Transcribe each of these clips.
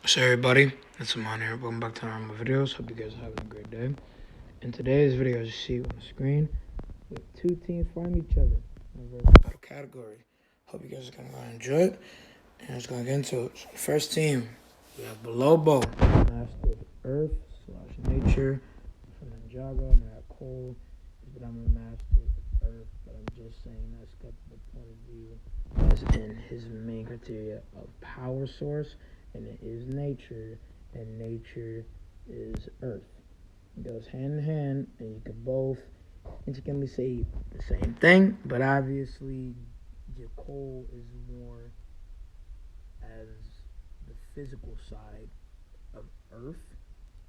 What's up, everybody? It's Amon here. Welcome back to our videos. Hope you guys are having a great day. In today's video, as you see on the screen, we have two teams fighting each other in a very battle category. Hope you guys are going to enjoy it. And let's go get into it. So the first team, we have Bolobo, Master of Earth / Nature from Ninjago. And we have Cole, but I'm a Master of Earth, but I'm just saying that's got the point of view as in his main criteria of power source. And it is nature, and nature is earth. It goes hand in hand, and you can both intricately say the same thing, but obviously Cole is more as the physical side of earth.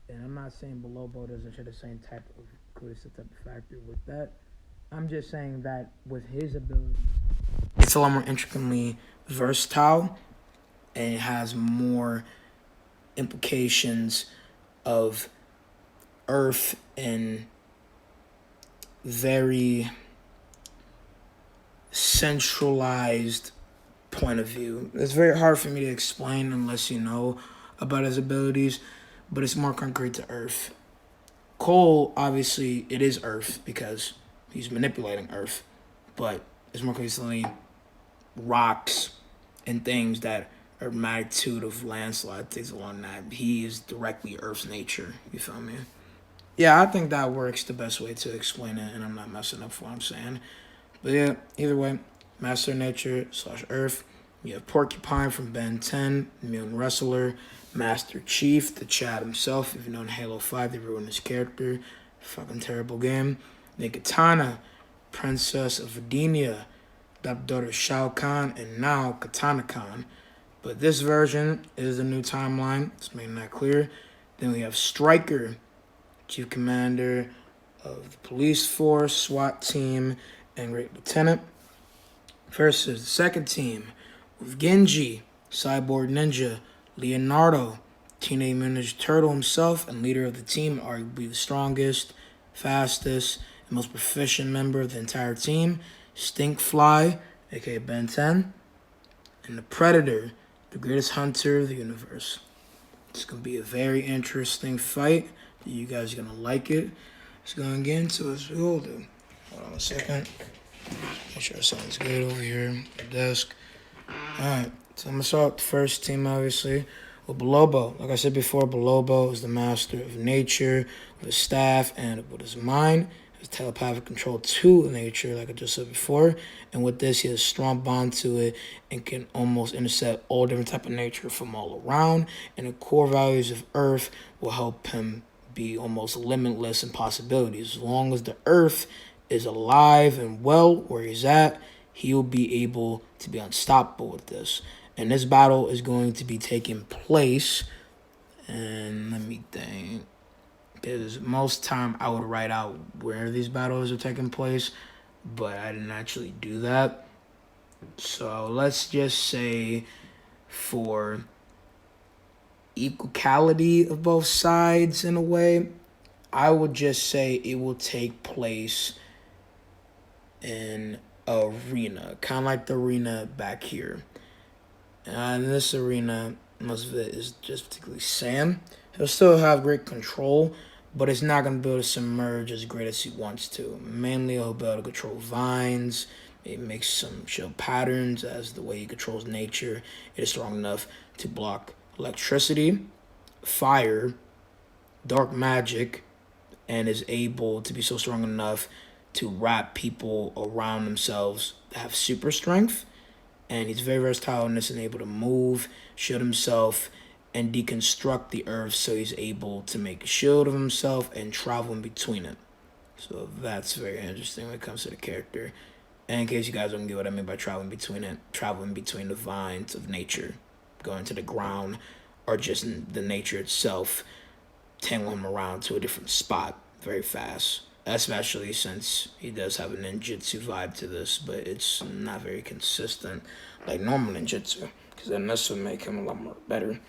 And I'm not saying Bolobo doesn't share the same type of cohesive type of factor with that. I'm just saying that with his abilities, it's a lot more intricately versatile, and it has more implications of earth and very centralized point of view. It's very hard for me to explain unless you know about his abilities, but it's more concrete to earth. Cole, obviously, it is earth because he's manipulating earth, but it's more consistently rocks and things that or magnitude of landslide, things along that. He is directly Earth's nature. You feel me? Yeah, I think that works the best way to explain it, and I'm not messing up what I'm saying. But yeah, either way, Master Nature / Earth. You have Porcupine from Ben 10, Immune Wrestler, Master Chief, the Chad himself. If you know in Halo 5, they ruined his character. Fucking terrible game. Then Kitana, Princess of Edenia, daughter of Shao Kahn, and now Katana Khan. But this version is the new timeline. Let's make that clear. Then we have Stryker, Chief Commander of the Police Force, SWAT Team, and Great Lieutenant. Versus the second team with Genji, Cyborg Ninja, Leonardo, Teenage Mutant Ninja Turtle himself, and leader of the team, arguably the strongest, fastest, and most proficient member of the entire team, Stinkfly, aka Ben 10, and the Predator, the greatest hunter of the universe. It's going to be a very interesting fight. You guys are going to like it. Let's go and get into it. Hold on a second. Make sure it sounds good over here at the desk. Alright, so I'm going to start with the first team, obviously, with Bolobo. Like I said before, Bolobo is the master of nature, with his staff and with his mind. Has telepathic control to nature, like I just said before, and with this he has a strong bond to it and can almost intercept all different type of nature from all around, and the core values of earth will help him be almost limitless in possibilities. As long as the earth is alive and well where he's at, he'll be able to be unstoppable with this. And this battle is going to be taking place, and let me think, because most time I would write out where these battles are taking place, but I didn't actually do that. So let's just say for equality of both sides in a way, I would just say it will take place in a arena, kind of like the arena back here. And in this arena, most of it is just particularly sand. He'll still have great control, but it's not going to be able to submerge as great as he wants to. Mainly, he'll be able to control vines. It makes some show patterns as the way he controls nature. It is strong enough to block electricity, fire, dark magic, and is able to be so strong enough to wrap people around themselves that have super strength. And he's very versatile in this and able to move, shield himself, and deconstruct the earth so he's able to make a shield of himself and travel in between it. So that's very interesting when it comes to the character. And in case you guys don't get what I mean by traveling between it, traveling between the vines of nature, going to the ground, or just the nature itself, tangling him around to a different spot very fast. Especially since he does have a ninjutsu vibe to this, but it's not very consistent like normal ninjutsu, because then this would make him a lot more better.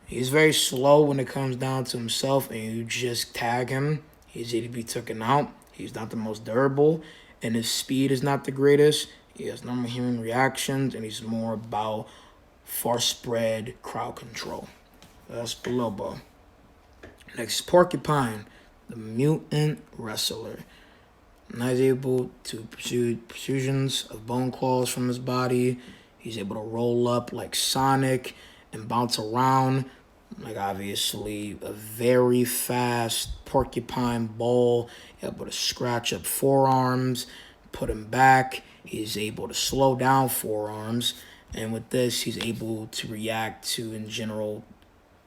He's very slow when it comes down to himself, and you just tag him, he's easy to be taken out. He's not the most durable, and his speed is not the greatest. He has normal human reactions, and he's more about far spread crowd control. That's bolobo. Next is Porcupine, the mutant wrestler. Now he's able to pursue protrusions of bone claws from his body. He's able to roll up like Sonic and bounce around. Like obviously a very fast porcupine ball. Able to scratch up forearms, put him back. He's able to slow down forearms. And with this, he's able to react to, in general,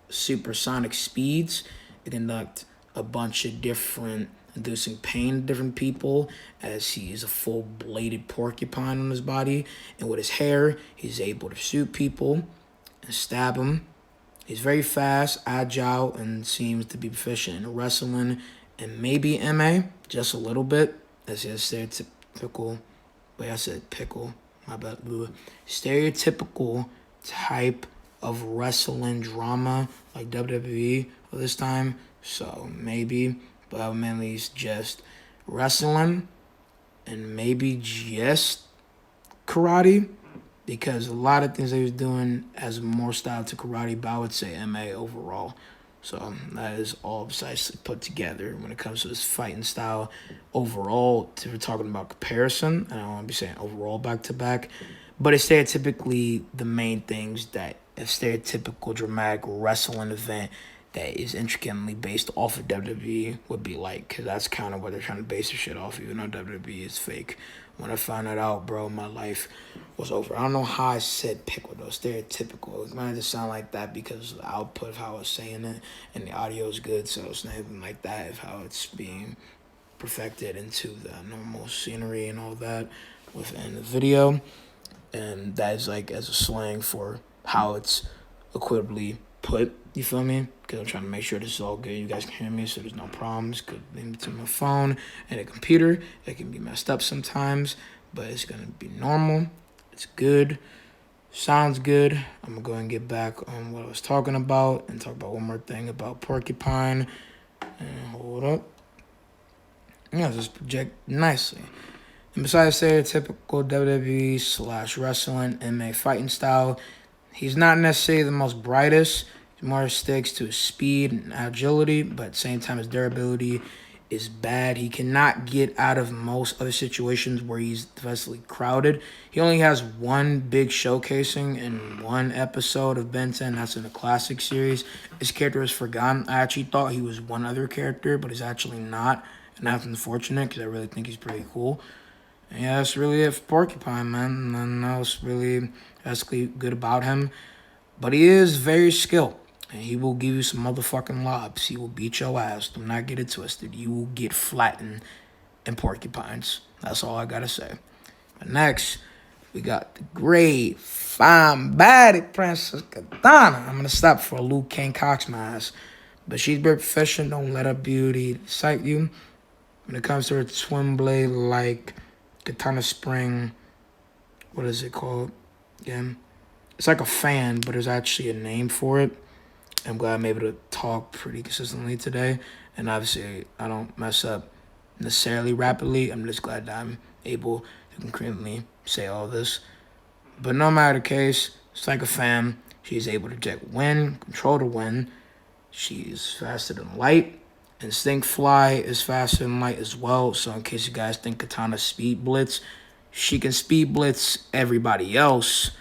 supersonic speeds and conduct a bunch of different inducing pain to different people as he is a full bladed porcupine on his body. And with his hair, he's able to shoot people and stab them. He's very fast, agile, and seems to be proficient in wrestling and maybe MA, just a little bit. As he has stereotypical, wait, I said pickle, my bad. Stereotypical type of wrestling drama like WWE of this time. So maybe, but mainly he's just wrestling and maybe just karate, because a lot of things that he was doing has more style to karate, but I would say MA overall. So that is all precisely put together when it comes to his fighting style overall. If we're talking about comparison, and I don't want to be saying overall back to back, but it's stereotypically the main things that a stereotypical dramatic wrestling event that is intricately based off of WWE would be like, because that's kind of what they're trying to base their shit off, even though WWE is fake. When I found that out, bro, my life was over. I don't know how I said pickle, though. Stereotypical. It might just sound like that because of the output of how I was saying it, and the audio is good, so it's not even like that of how it's being perfected into the normal scenery and all that within the video. And that is like as a slang for how it's equitably put, you feel me? Because I'm trying to make sure this is all good. You guys can hear me, so there's no problems. Could be between my phone and a computer. It can be messed up sometimes, but it's going to be normal. It's good. Sounds good. I'm going to go and get back on what I was talking about and talk about one more thing about Porcupine. And hold up. Yeah, just project nicely. And besides stereotypical WWE / wrestling MA fighting style, he's not necessarily the most brightest. He more sticks to his speed and agility, but at the same time his durability is bad. He cannot get out of most other situations where he's defensively crowded. He only has one big showcasing in one episode of Ben 10. That's in the classic series. His character is forgotten. I actually thought he was one other character, but he's actually not. And that's unfortunate because I really think he's pretty cool. And yeah, that's really it for Porcupine, man. Nothing else really ethically good about him. But he is very skilled. And he will give you some motherfucking lobs. He will beat your ass. Do not get it twisted. You will get flattened in Porcupines. That's all I gotta say. But next, we got the great, fine, body Princess Kitana. I'm gonna stop for a Luke Kane Cox my ass. But she's very proficient. Don't let her beauty excite you. When it comes to her twin blade, like Katana Spring, what is it called again? It's like a fan, but there's actually a name for it. I'm glad I'm able to talk pretty consistently today. And obviously, I don't mess up necessarily rapidly. I'm just glad that I'm able to concretely say all this. But no matter the case, it's like a fan. She's able to project wind, control the wind. She's faster than light. And stinkfly is faster than light as well. So in case you guys think Katana speed blitz, she can speed blitz everybody else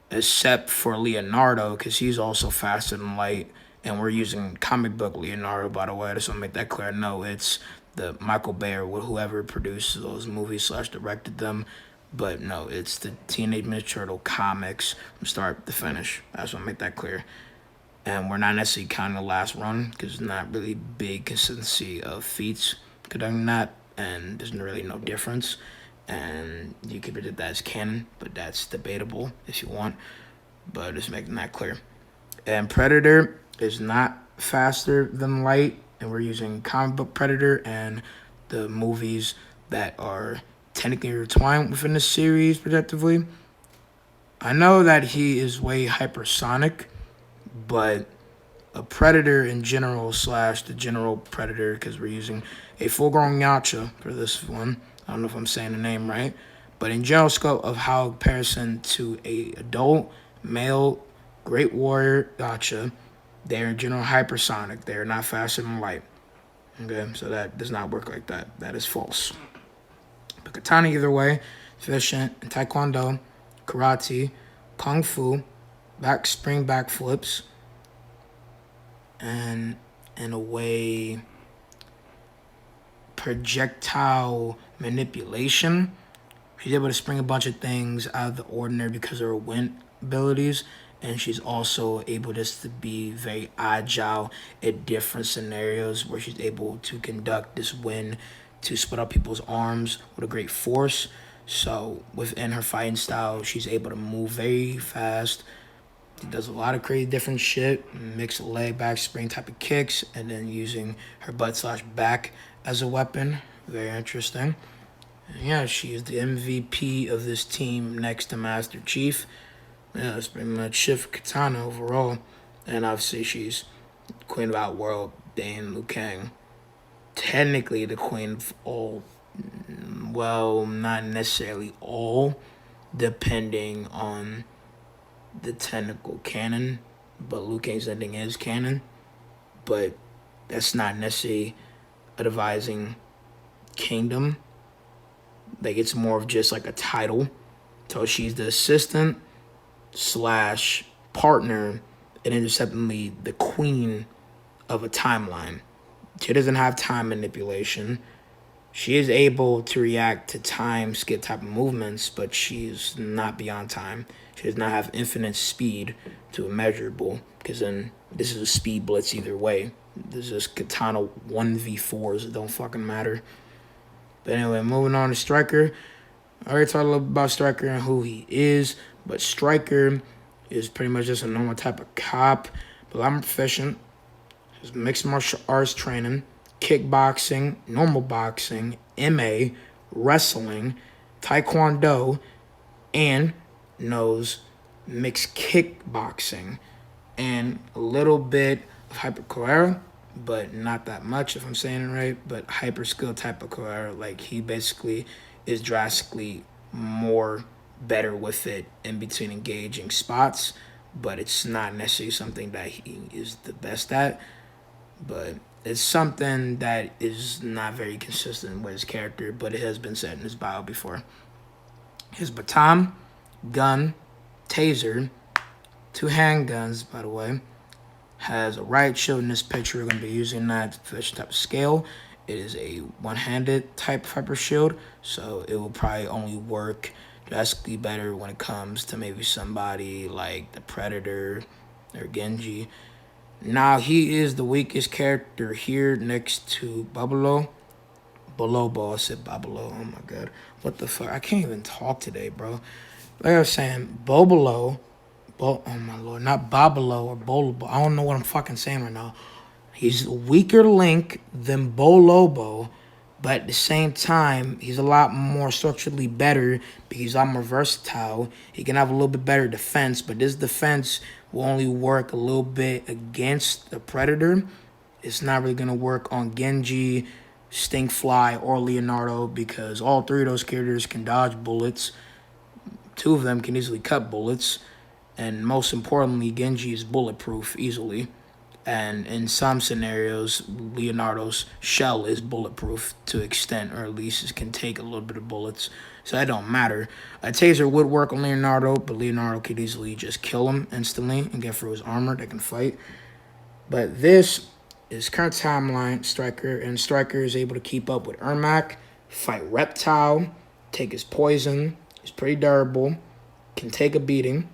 except for Leonardo, because he's also faster than light. And we're using comic book Leonardo, by the way, just want to make that clear. No, it's the Michael Bay or whoever produced those movies / directed them. But no, it's the Teenage Mutant Turtle comics from start to finish. I just want to make that clear. And we're not necessarily counting the last run because there's not really big consistency of feats conducting that, and there's really no difference. And you can predict that as canon, but that's debatable if you want. But just making that clear. And Predator is not faster than light, and we're using comic book Predator and the movies that are technically intertwined within the series, projectively. I know that he is way hypersonic, but a Predator in general / the general Predator, because we're using a full-grown Yacha for this one. I don't know if I'm saying the name right. But in general scope of how comparison to a adult, male, great warrior Yacha, They're in general hypersonic. They're not faster than light. Okay, so that does not work like that. That is false. But katana, either way, efficient in taekwondo, karate, kung fu, spring backflips, and in a way, projectile manipulation. She's able to spring a bunch of things out of the ordinary because of her wind abilities, and she's also able just to be very agile in different scenarios where she's able to conduct this wind to split up people's arms with a great force. So within her fighting style, she's able to move very fast. She does a lot of crazy different shit, mixed leg back spring type of kicks, and then using her butt/back as a weapon. Very interesting. And yeah, she is the MVP of this team next to Master Chief. Yeah, that's pretty much it for Katana overall. And obviously she's Queen of Outworld, Dane Liu Kang. Technically the queen of all, well, not necessarily all, depending on the technical canon, but Liu Kang's ending is canon. But that's not necessarily a dividing kingdom. Like, it's more of just like a title. So she's the assistant / partner and interceptingly the queen of a timeline. She doesn't have time manipulation. She is able to react to time skip type of movements, but she's not beyond time. She does not have infinite speed to immeasurable, because then this is a speed blitz either way. This is katana 1v4s. It don't fucking matter. But anyway, moving on to Stryker. I already talked a little bit about Stryker and who he is, but Stryker is pretty much just a normal type of cop, but I'm proficient. His mixed martial arts training, kickboxing, normal boxing, MA, wrestling, taekwondo, and knows mixed kickboxing and a little bit of hyper but not that much if I'm saying it right, but hyper skill type of capoeira. Like, he basically is drastically more better with it in between engaging spots, but it's not necessarily something that he is the best at, but it's something that is not very consistent with his character, but it has been said in his bio before. His baton, gun, taser, 2 handguns, by the way, has a riot shield in this picture. We're going to be using that for this type of scale. It is a one-handed type of hyper shield, so it will probably only work drastically better when it comes to maybe somebody like the Predator or Genji. Now, he is the weakest character here next to bolobo. I said Babalo. Oh my god. What the fuck? I can't even talk today, bro. Like I was saying, oh my lord, not Babalo or Bolobo. I don't know what I'm fucking saying right now. He's a weaker link than Bolobo, but at the same time, he's a lot more structurally better because he's a lot more versatile. He can have a little bit better defense, but this defense will only work a little bit against the Predator. It's not really going to work on Genji, Stinkfly, or Leonardo because all 3 of those characters can dodge bullets. 2 of them can easily cut bullets. And most importantly, Genji is bulletproof easily. And in some scenarios, Leonardo's shell is bulletproof to extent, or at least it can take a little bit of bullets. So that don't matter. A taser would work on Leonardo, but Leonardo could easily just kill him instantly and get through his armor. They can fight. But this is current timeline Stryker, and Stryker is able to keep up with Ermac, fight Reptile, take his poison. He's pretty durable, can take a beating.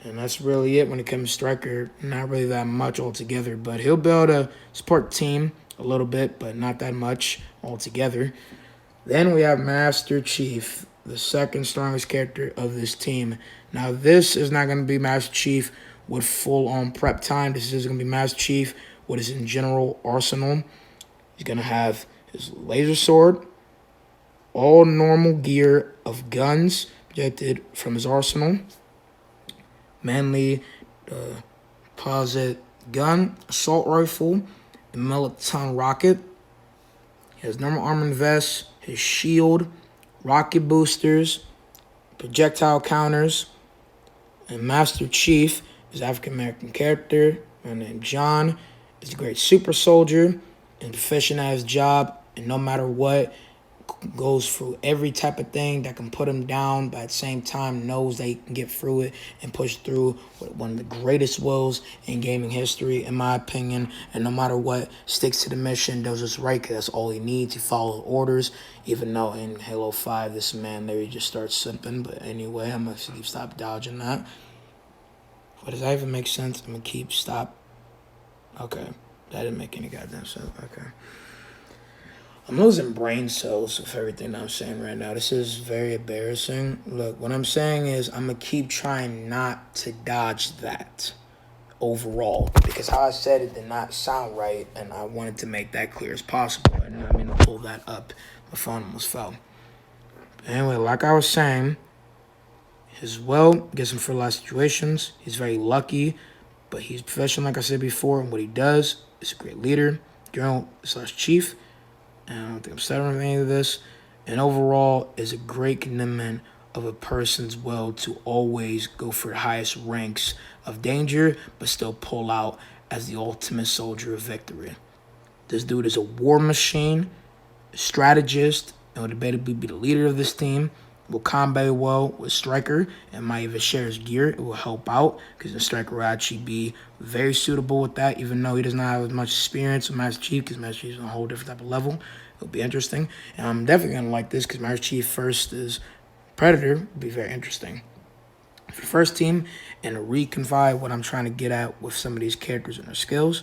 And that's really it when it comes to Stryker. Not really that much altogether, but he'll be able to support the team a little bit, but not that much altogether. Then we have Master Chief, the second strongest character of this team. Now, this is not going to be Master Chief with full-on prep time. This is going to be Master Chief with his in general arsenal. He's going to have his laser sword, all normal gear of guns projected from his arsenal. Mainly the composite gun, assault rifle, and megaton rocket. He has normal armor and vest, his shield, rocket boosters, projectile counters, and Master Chief is African American character, named John. He's a great super soldier and proficient at his job, and no matter what, goes through every type of thing that can put him down, but at the same time knows that he can get through it and push through with one of the greatest wills in gaming history, in my opinion. And no matter what, sticks to the mission, does what's right, because that's all he needs. He follows orders, even though in Halo 5, this man there, he just starts simping. But anyway, I'm going to stop dodging that. What does that even make sense? I'm going to stop. Okay. That didn't make any goddamn sense. Okay. I'm losing brain cells with everything I'm saying right now. This is very embarrassing. Look, what I'm saying is I'm going to keep trying not to dodge that overall, because how I said it did not sound right, and I wanted to make that clear as possible. And I mean to pull that up. My phone almost fell. But anyway, like I was saying, his will gets him for a lot of situations. He's very lucky, but he's professional, like I said before, and what he does is a great leader, general/chief. And I don't think I'm stuttering with any of this. And overall is a great commitment of a person's will to always go for the highest ranks of danger, but still pull out as the ultimate soldier of victory. This dude is a war machine, a strategist, and will debatably be the leader of this team. Will combat well with Striker and might even share his gear. It will help out because the Striker will actually be very suitable with that, even though he does not have as much experience with Master Chief, because Master Chief is on a whole different type of level. It'll be interesting. And I'm definitely going to like this because Master Chief first is Predator. It'll be very interesting. For the first team, and to reconfide what I'm trying to get at with some of these characters and their skills,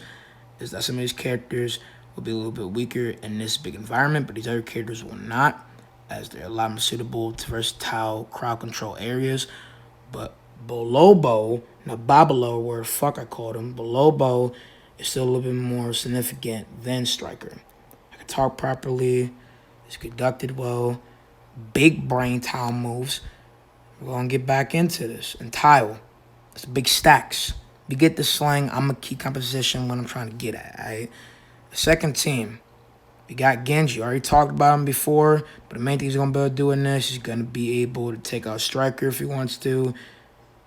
is that some of these characters will be a little bit weaker in this big environment, but these other characters will not, as they're a lot more suitable to versatile crowd control areas. But Bolobo, not Babalo, where the fuck I called him, Bolobo is still a little bit more significant than Striker. I can talk properly, is conducted well, big brain tile moves. We're going to get back into this. And tile, it's big stacks. You get the slang, I'm going to keep composition when I'm trying to get at, all right? The second team, we got Genji. Already talked about him before, but the main thing he's going to be able to do in this, he's going to be able to take out Striker if he wants to.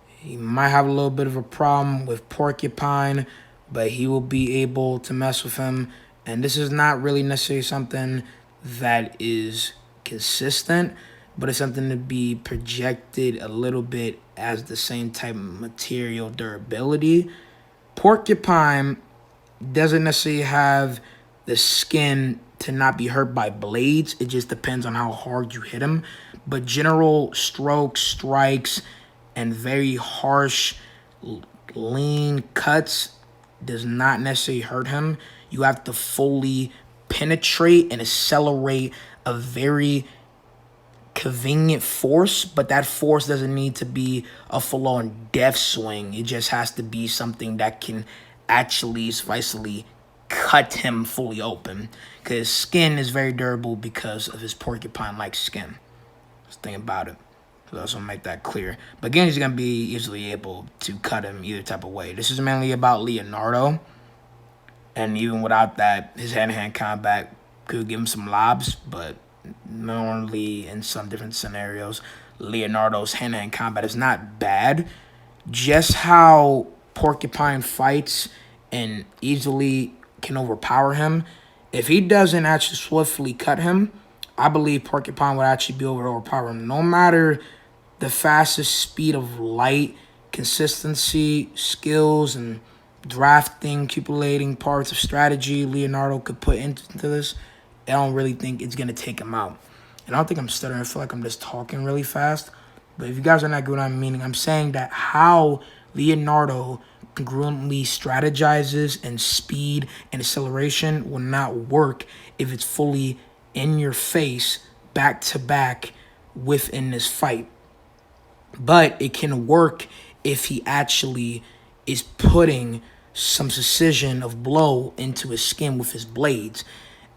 He might have a little bit of a problem with Porcupine, but he will be able to mess with him. And this is not really necessarily something that is consistent, but it's something to be projected a little bit as the same type of material durability. Porcupine doesn't necessarily have the skin to not be hurt by blades. It just depends on how hard you hit him. But general strokes, strikes, and very harsh, lean cuts does not necessarily hurt him. You have to fully penetrate and accelerate a very convenient force, but that force doesn't need to be a full-on death swing. It just has to be something that can actually sufficiently cut him fully open, because his skin is very durable because of his porcupine-like skin. Just think about it. So let's make that clear. But again, he's going to be easily able to cut him either type of way. This is mainly about Leonardo, and even without that, his hand-to-hand combat could give him some lobs, but normally in some different scenarios, Leonardo's hand-to-hand combat is not bad. Just how Porcupine fights and easily can overpower him, if he doesn't actually swiftly cut him, I believe Porcupine would actually be able to overpower him. No matter the fastest speed of light, consistency, skills, and drafting, accumulating parts of strategy Leonardo could put into this, I don't really think it's going to take him out. And I don't think I'm stuttering. I feel like I'm just talking really fast. But if you guys are not good what I'm meaning, I'm saying that how Leonardo congruently strategizes and speed and acceleration will not work if it's fully in your face, back to back within this fight. But it can work if he actually is putting some precision of blow into his skin with his blades.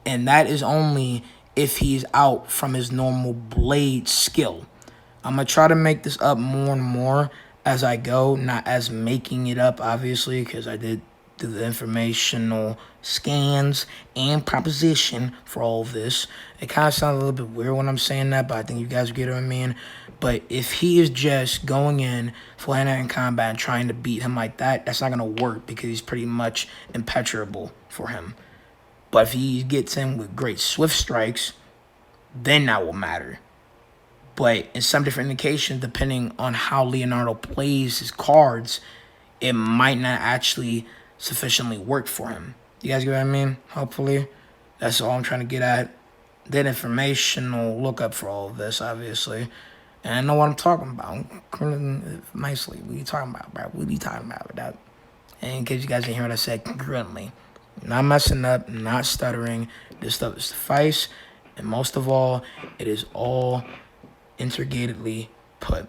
And that is only if he's out from his normal blade skill. I'm going to try to make this up more and more as I go, not as making it up, obviously, because I did through the informational scans and proposition for all of this. It kind of sounds a little bit weird when I'm saying that, but I think you guys get what I mean. But if he is just going in full hand-to-hand combat and trying to beat him like that, that's not going to work because he's pretty much impenetrable for him. But if he gets in with great swift strikes, then that will matter. But in some different indications, depending on how Leonardo plays his cards, it might not actually sufficiently work for him. You guys get what I mean? Hopefully. That's all I'm trying to get at. That informational lookup for all of this, obviously. And I know what I'm talking about. Nicely. What are you talking about, bro? What are you talking about with that? And in case you guys didn't hear what I said, congruently. Not messing up, not stuttering. This stuff is suffice. And most of all, it is all intricatedly put.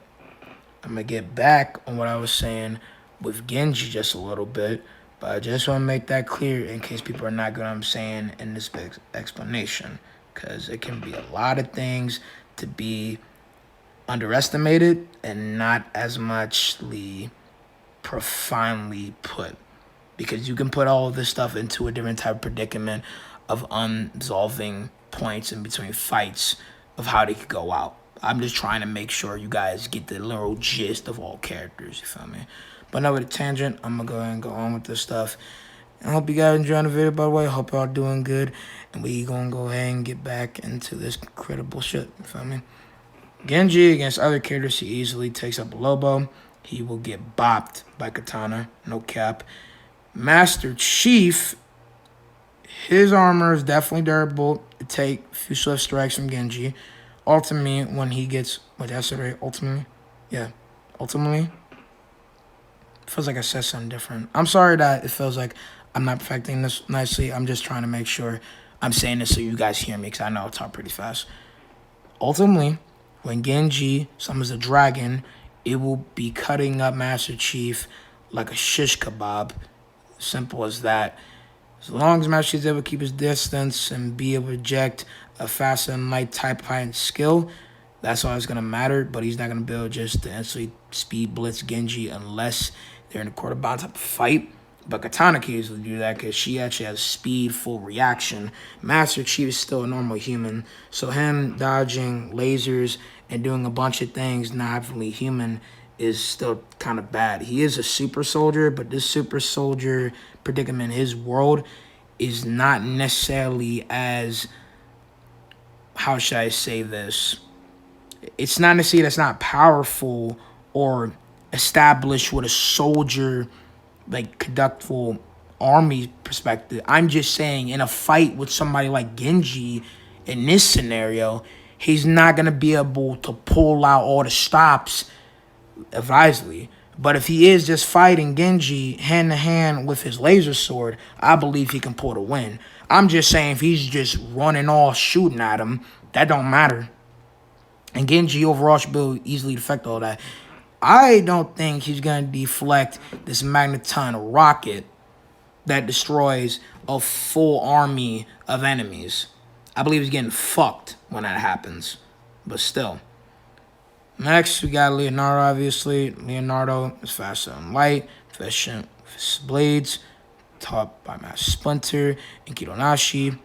I'm going to get back on what I was saying with Genji just a little bit, but I just want to make that clear in case people are not getting what I'm saying in this big explanation, because it can be a lot of things to be underestimated and not as muchly profoundly put, because you can put all of this stuff into a different type of predicament of unsolving points in between fights of how they could go out. I'm just trying to make sure you guys get the literal gist of all characters, you feel me? But now with a tangent, I'm going to go ahead and go on with this stuff. I hope you guys enjoying the video, by the way. I hope y'all doing good. And we going to go ahead and get back into this credible shit, you feel me? Genji, against other characters, he easily takes up bolobo. He will get bopped by kitana, no cap. Master Chief, his armor is definitely durable to take a few swift strikes from Genji. Ultimately, when he gets, what did I say right? Ultimately? Yeah. Ultimately? Feels like I said something different. I'm sorry that it feels like I'm not perfecting this nicely. I'm just trying to make sure I'm saying this so you guys hear me, because I know I talk pretty fast. Ultimately, when Genji summons a dragon, it will be cutting up Master Chief like a shish kebab. Simple as that. As long as Master Chief is able to keep his distance and be able to eject a fast and light type heightened skill, that's all that's going to matter. But he's not going to be able just to instantly speed blitz Genji unless they're in a quarter bound type of fight. But Kitana can easily do that because she actually has speed, full reaction. Master Chief is still a normal human. So him dodging lasers and doing a bunch of things not really human is still kind of bad. He is a super soldier, but this super soldier predicament in his world is not necessarily as, how should I say this? It's not necessarily that's not powerful or established with a soldier, like, conductful army perspective. I'm just saying in a fight with somebody like Genji, in this scenario, he's not going to be able to pull out all the stops advisedly. But if he is just fighting Genji hand-to-hand with his laser sword, I believe he can pull the win. I'm just saying if he's just running off shooting at him, that don't matter. And Genji overall should be able to easily deflect all that. I don't think he's going to deflect this magneton rocket that destroys a full army of enemies. I believe he's getting fucked when that happens. But still. Next, we got Leonardo, obviously. Leonardo is faster than light, efficient with his blades, taught by Master Splinter and Kidonashi.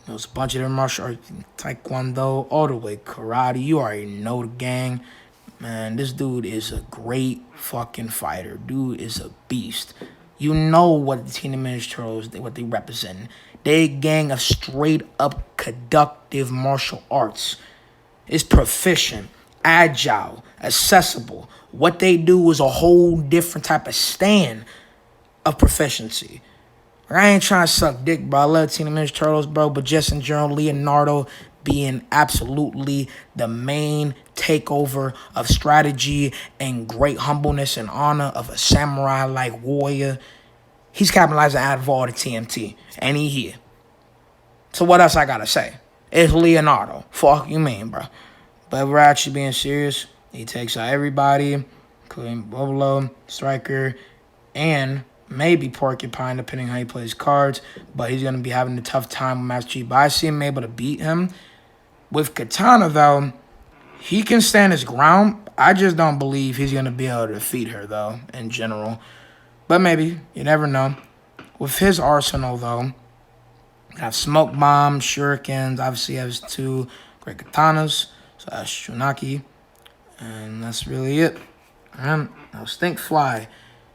There's a bunch of different martial arts, taekwondo, all the way karate. You already know the gang. Man, this dude is a great fucking fighter. Dude is a beast. You know what the Teenage Mutant Ninja Turtles, what they represent. They a gang of straight up conductive martial arts. It's proficient, agile, accessible. What they do is a whole different type of stand of proficiency. I ain't trying to suck dick, bro. I love Teenage Mutant Ninja Turtles, bro. But just in general, Leonardo being absolutely the main takeover of strategy and great humbleness and honor of a samurai-like warrior. He's capitalizing out of all the TMT. And he here. So what else I gotta say? It's Leonardo. Fuck you mean, bro. But if we're actually being serious, he takes out everybody, including Bobolo, Striker, and maybe Porcupine, depending on how he plays cards. But he's going to be having a tough time with Master Chief. But I see him able to beat him. With Kitana, though, he can stand his ground. I just don't believe he's going to be able to defeat her, though, in general. But maybe. You never know. With his arsenal, though, you have smoke bombs, shurikens. Obviously, he has 2 great katanas. So that's Shunaki. And that's really it. And now Stinkfly.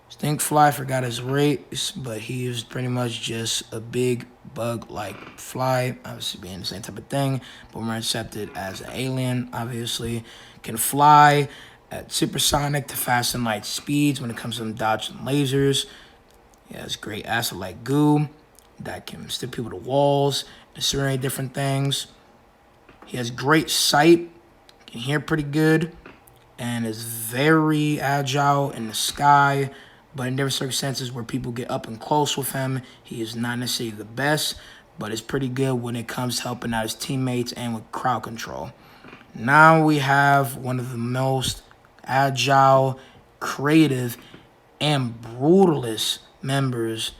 Stinkfly forgot his race, but he is pretty much just a big bug-like fly, obviously being the same type of thing, but more accepted as an alien, obviously. Can fly at supersonic to fast and light speeds when it comes to dodging lasers. He has great acid-like goo that can stick people to walls, incinerate different things. He has great sight, can hear pretty good, and is very agile in the sky. But in different circumstances where people get up and close with him, he is not necessarily the best, but is pretty good when it comes to helping out his teammates and with crowd control. Now we have one of the most agile, creative, and brutalist members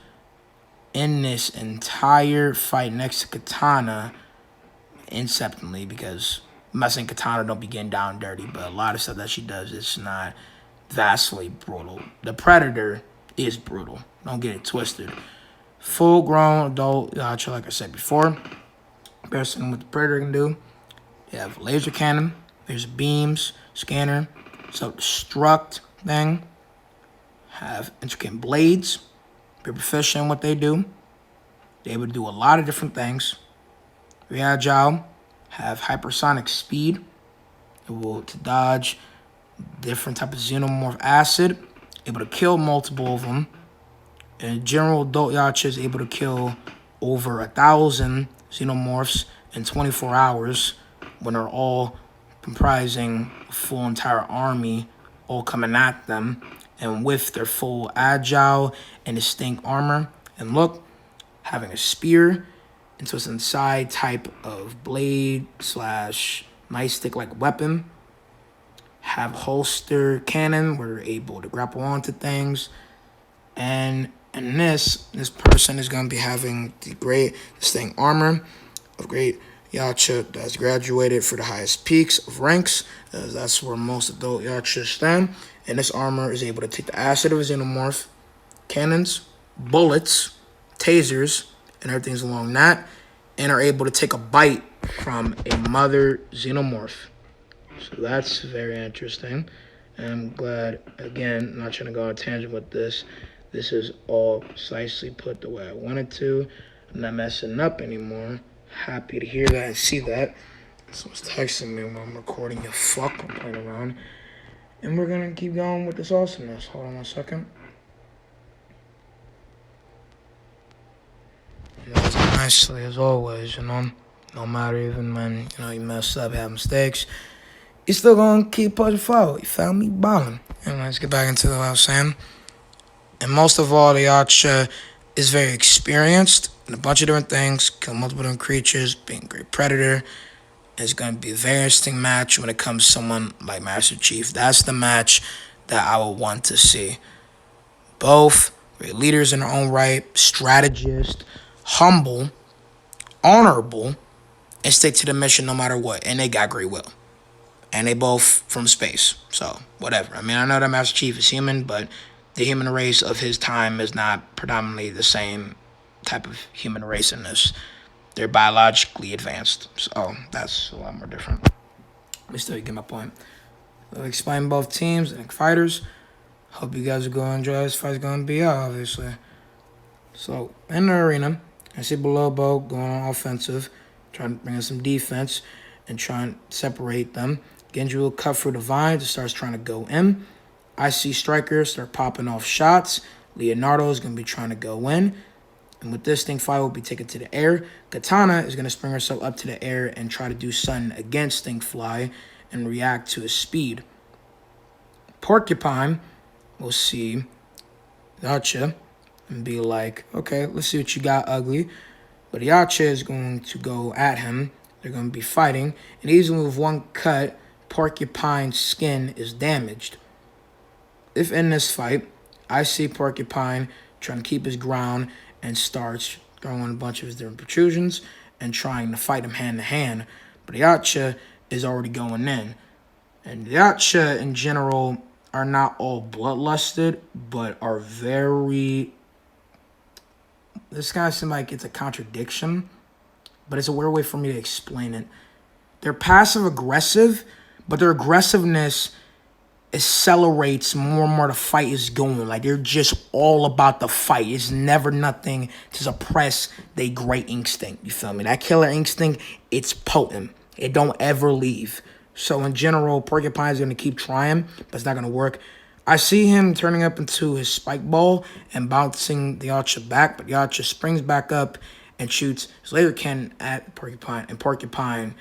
in this entire fight next to Kitana, inceptionally, because I'm not saying Kitana don't be getting down dirty, but a lot of stuff that she does is not vastly brutal. The Predator is brutal. Don't get it twisted. Full-grown adult Yacha, like I said before. Comparison what the Predator can do. You have laser cannon. There's beams, scanner, self-destruct thing. Have intricate blades. Very proficient in what they do. They're able to do a lot of different things. Very agile. Have hypersonic speed. Able to dodge different type of xenomorph acid, able to kill multiple of them. And General Adult Yacha is able to kill over 1,000 xenomorphs in 24 hours when they're all comprising a full entire army all coming at them, and with their full agile and distinct armor and look, having a spear into its inside type of blade slash nightstick like weapon. Have holster cannon where they're able to grapple onto things. And in this person is going to be having the great distinct armor of great Yacha that's graduated for the highest peaks of ranks, as that's where most adult Yachas stand. And this armor is able to take the acid of a xenomorph, cannons, bullets, tasers, and everything's along that, and are able to take a bite from a mother xenomorph. So that's very interesting. And I'm glad, again, I'm not trying to go on a tangent with this. This is all precisely put the way I wanted to. I'm not messing up anymore. Happy to hear that and see that. Someone's texting me when I'm recording. You fuck, I'm playing around. And we're going to keep going with this awesomeness. Hold on one second. Nicely, as always, no matter even when, you mess up, have mistakes, you're still going to keep pushing forward. You feel me? Ballin'. And let's get back into what I was saying. And most of all, the Yacha is very experienced in a bunch of different things, kill multiple different creatures, being a great predator. It's going to be a very interesting match when it comes to someone like Master Chief. That's the match that I would want to see. Both great leaders in their own right, strategist, humble, honorable, and stick to the mission no matter what. And they got great will. And they both from space. So, whatever. I mean, I know that Master Chief is human, but the human race of his time is not predominantly the same type of human race in this. They're biologically advanced. So, that's a lot more different. Let me still get my point. I'll explain both teams and fighters. Hope you guys are going to enjoy this fight's going to be out, obviously. So, in the arena, I see Bolobo going on offensive, trying to bring in some defense and trying to separate them. Genji will cut through the vines and starts trying to go in. I see strikers start popping off shots. Leonardo is going to be trying to go in. And with this, stinkfly will be taken to the air. Kitana is going to spring herself up to the air and try to do something against stinkfly and react to his speed. Porcupine will see Yacha and be like, okay, let's see what you got, ugly. But Yacha is going to go at him. They're going to be fighting. And easily with one cut, Porcupine's skin is damaged. If in this fight, I see Porcupine trying to keep his ground and starts throwing a bunch of his different protrusions and trying to fight him hand to hand. But Yacha is already going in. And Yacha in general are not all bloodlusted, but are very this guy seems like it's a contradiction, but it's a weird way for me to explain it. They're passive aggressive, but their aggressiveness accelerates more and more the fight is going. Like, they're just all about the fight. It's never nothing to suppress their great instinct. You feel me? That killer instinct, it's potent. It don't ever leave. So in general, Porcupine's going to keep trying, but it's not going to work. I see him turning up into his spike ball and bouncing the Yacha back, but Yacha springs back up and shoots his laser cannon at Porcupine, and Porcupine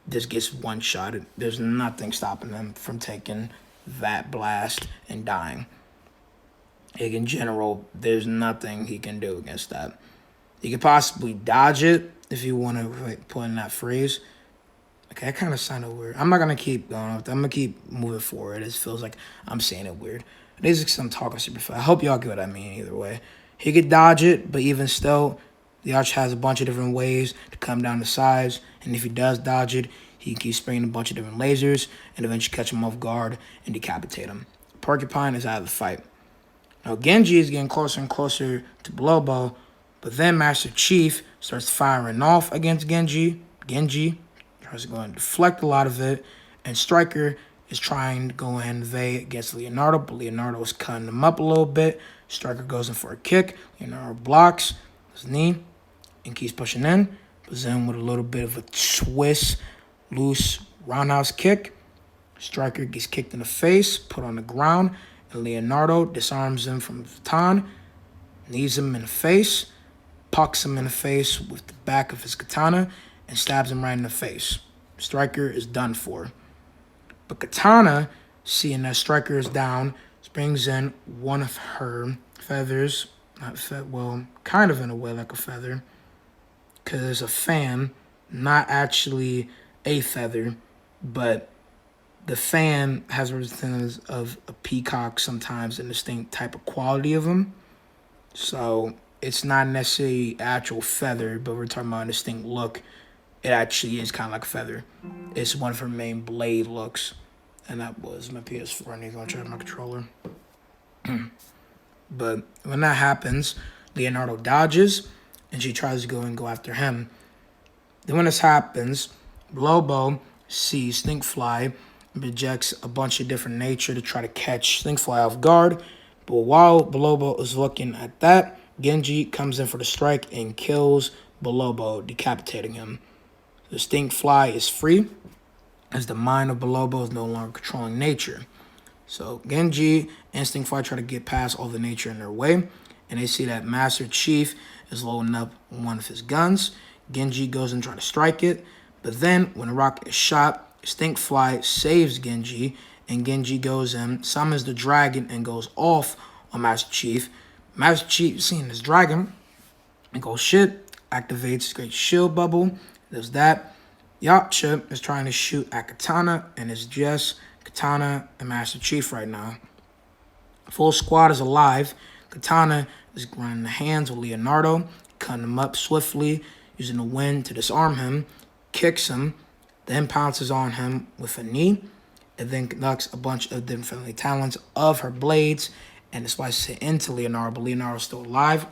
just gets one-shotted. There's nothing stopping him from taking that blast and dying. Like, in general, there's nothing he can do against that. He could possibly dodge it if you want to like, put in that phrase. Okay, that kind of sounded weird. I'm not going to keep going with that. I'm going to keep moving forward. It feels like I'm saying it weird. It is because I'm talking super fast. I hope y'all get what I mean either way. He could dodge it, but even still, the Arch has a bunch of different ways to come down the sides. And if he does dodge it, he can keep spraying a bunch of different lasers and eventually catch him off guard and decapitate him. Porcupine is out of the fight. Now, Genji is getting closer and closer to bolobo, but then Master Chief starts firing off against Genji. Genji tries to go and deflect a lot of it, and Stryker is trying to go and invade against Leonardo, but Leonardo is cutting him up a little bit. Stryker goes in for a kick. Leonardo blocks his knee and keeps pushing in, but then with a little bit of a twist, loose roundhouse kick, Stryker gets kicked in the face, put on the ground, and Leonardo disarms him from the baton, knees him in the face, pucks him in the face with the back of his katana, and stabs him right in the face. Stryker is done for. But Katana, seeing that Stryker is down, brings in one of her feathers. Kind of in a way like a feather. Because it's a fan, not actually a feather. But the fan has representatives of a peacock sometimes, a distinct type of quality of them. So it's not necessarily actual feather, but we're talking about a distinct look. It actually is kind of like a feather. It's one of her main blade looks. And that was my PS4. I need to go check my controller. But when that happens, Leonardo dodges, and she tries to go after him. Then when this happens, Bolobo sees Stinkfly and projects a bunch of different nature to try to catch Stinkfly off guard. But while Bolobo is looking at that, Genji comes in for the strike and kills Bolobo, decapitating him. The Stinkfly is free, as the mind of Bolobo is no longer controlling nature. So Genji and Stinkfly try to get past all the nature in their way, and they see that Master Chief is loading up one of his guns. Genji goes and tries to strike it, but then when the rocket is shot, Stinkfly saves Genji, and Genji goes in, summons the dragon, and goes off on Master Chief. Master Chief, seeing this dragon, and goes shit, activates his great shield bubble. There's that. Yacha is trying to shoot at Katana, and it's just Katana and Master Chief right now. Full squad is alive. Katana is running the hands with Leonardo, cutting him up swiftly, using the wind to disarm him, kicks him, then pounces on him with a knee, and then conducts a bunch of different friendly talents of her blades, and slices it into Leonardo, but Leonardo's still alive.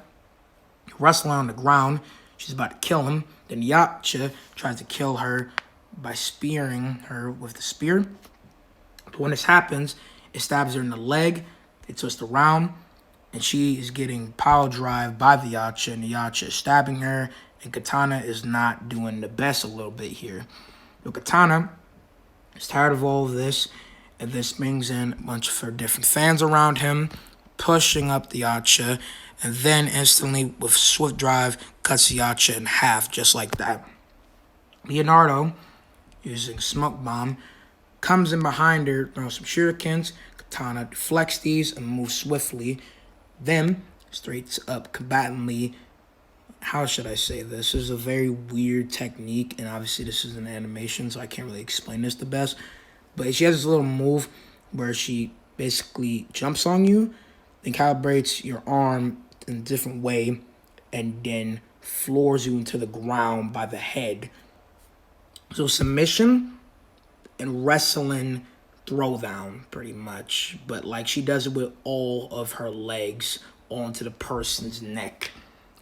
Wrestling on the ground, she's about to kill him. Then Yacha tries to kill her by spearing her with the spear. But when this happens, it stabs her in the leg. They twist around, and she is getting power drive by the Yacha, and the Yacha is stabbing her, and Katana is not doing the best a little bit here. But Katana is tired of all of this, and this brings in a bunch of her different fans around him, pushing up the Yacha, and then instantly, with swift drive, cuts the Yacha in half, just like that. Leonardo, using smoke bomb, comes in behind her, throws some shurikens. Katana deflects these and moves swiftly. Then, straight up combatantly, how should I say this? This is a very weird technique, and obviously this is an animation, so I can't really explain this the best. But she has this little move where she basically jumps on you, then calibrates your arm in a different way, and then floors you into the ground by the head. So submission and wrestling throwdown, pretty much. But like she does it with all of her legs onto the person's neck.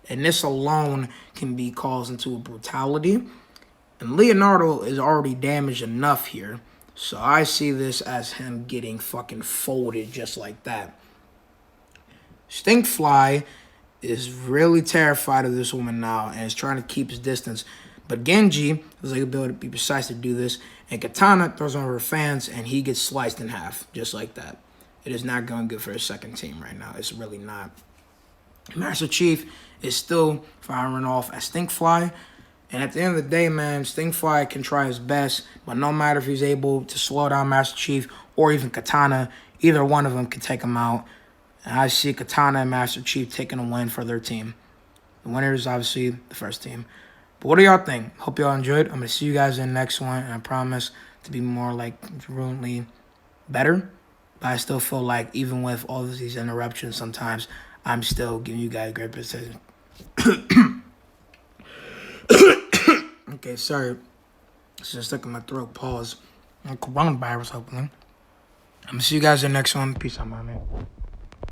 And this alone can be caused into a brutality. And Leonardo is already damaged enough here. So I see this as him getting fucking folded just like that. Stinkfly is really terrified of this woman now and is trying to keep his distance. But Genji has the ability to be precise to do this. And Kitana throws on her fans and he gets sliced in half just like that. It is not going good for his second team right now. It's really not. Master Chief is still firing off at Stinkfly. And at the end of the day, man, Stinkfly can try his best, but no matter if he's able to slow down Master Chief or even Kitana, either one of them can take him out. And I see Kitana and Master Chief taking a win for their team. The winner is obviously the first team. But what do y'all think? Hope y'all enjoyed. I'm going to see you guys in the next one, and I promise to be more, like, brilliantly better. But I still feel like even with all of these interruptions sometimes, I'm still giving you guys great precision. Okay, sorry. It's just stuck in my throat. Pause. Coronavirus, hopefully. I'm going to see you guys in the next one. Peace out, my man.